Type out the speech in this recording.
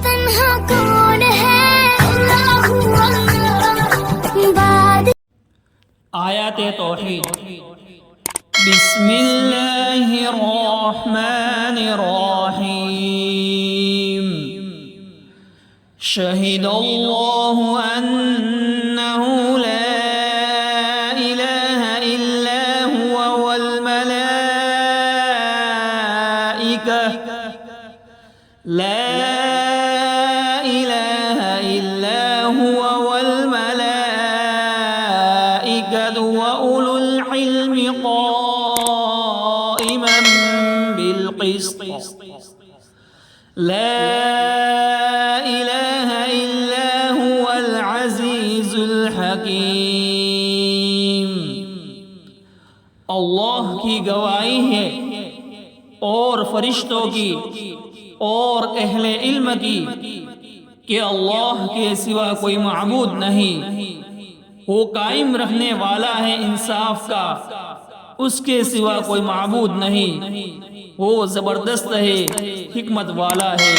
تنہا کون ہے اللہ اللہ آیات توحید بسم اللہ الرحمن الرحیم شہد اللہ انہ لا الہ الا هو والملائکہ لا الہ الا هو والملائکہ وأولو العلم قائما بالقسط لا الہ الا هو العزیز الحکیم۔ اللہ کی گواہی ہے اور فرشتوں کی اور اہل علم کی کہ اللہ کے سوا کوئی معبود نہیں، وہ قائم رکھنے والا ہے انصاف کا، اس کے سوا کوئی معبود نہیں، وہ زبردست ہے، حکمت والا ہے۔